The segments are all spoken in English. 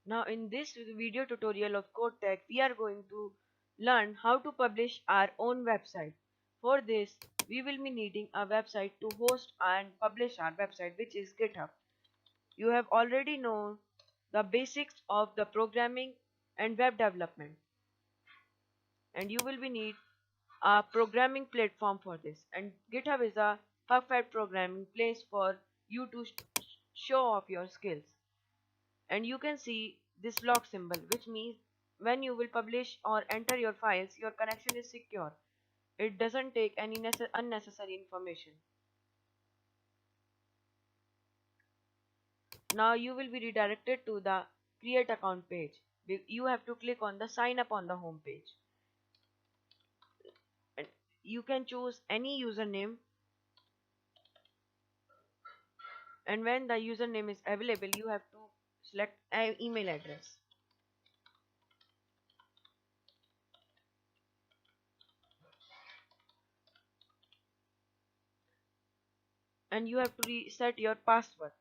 Now in this video tutorial of Code Tech, we are going to learn how to publish our own website. For this, we will be needing a website to host and publish our website, which is GitHub. You have already known the basics of the programming and web development, and you will be need a programming platform for this. And GitHub is a perfect programming place for you to show off your skills. And you can see this lock symbol, which means when you will publish or enter your files, your connection is secure. It doesn't take any unnecessary information. Now you will be redirected to the create account page. You have to click on the sign up on the home page, and you can choose any username, and when the username is available you have to select an email address. And you have to reset your password.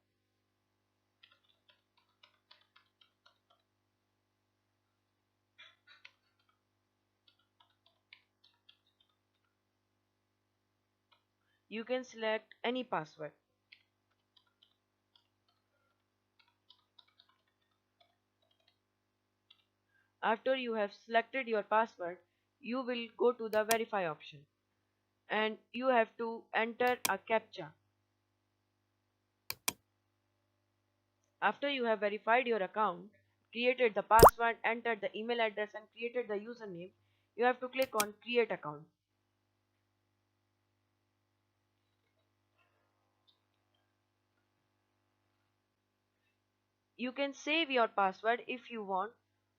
You can select any password. After you have selected your password, you will go to the verify option, and you have to enter a captcha. After you have verified your account, created the password, entered the email address and created the username, you have to click on create account. You can save your password if you want,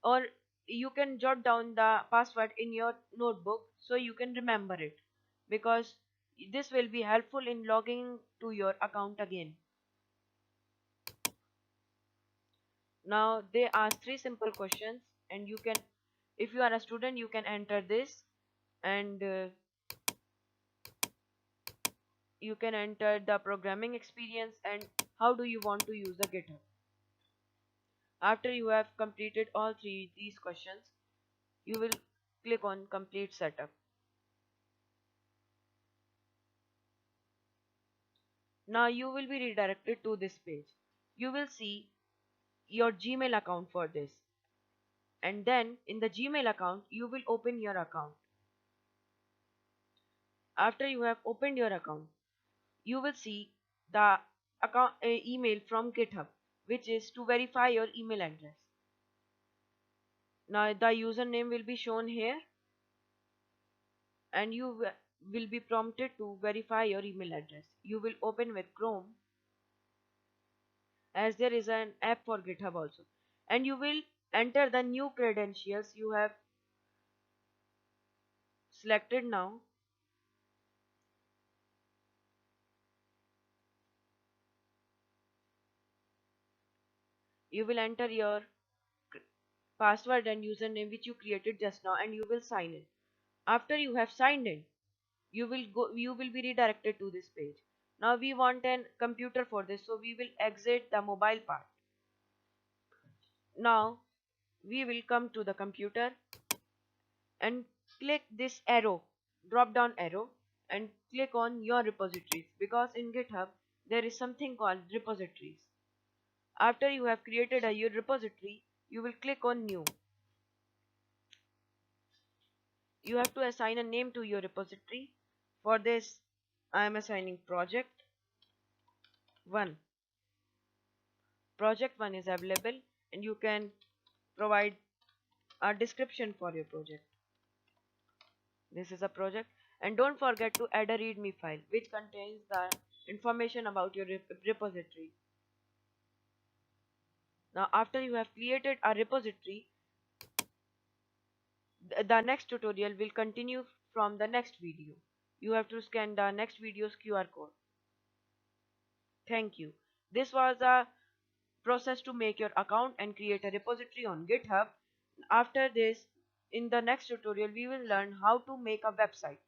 or you can jot down the password in your notebook so you can remember it, because this will be helpful in logging to your account again. Now they ask three simple questions, and you can, if you are a student, you can enter this, and you can enter the programming experience and how do you want to use the GitHub. After you have completed all three these questions, you will click on complete setup. Now you will be redirected to this page. You will see your Gmail account for this, and then in the Gmail account you will open your account. After you have opened your account, you will see the account email from GitHub, which is to verify your email address. Now the username will be shown here, and you will be prompted to verify your email address. You will open with Chrome, as there is an app for GitHub also, and you will enter the new credentials you have selected. Now you will enter your password and username which you created just now, and you will sign in. After you have signed in, you will be redirected to this page. Now we want an computer for this, so we will exit the mobile part. Now we will come to the computer and click this arrow, drop down arrow, and click on your repositories, because in GitHub there is something called repositories. After you have created a your repository, you will click on new. You have to assign a name to your repository. For this I am assigning project 1. Project 1 is available, and you can provide a description for your project. This is a project, and don't forget to add a readme file which contains the information about your repository. Now after you have created a repository, the next tutorial will continue from the next video. You have to scan the next video's QR code. Thank you. This was a process to make your account and create a repository on GitHub. After this, in the next tutorial, we will learn how to make a website.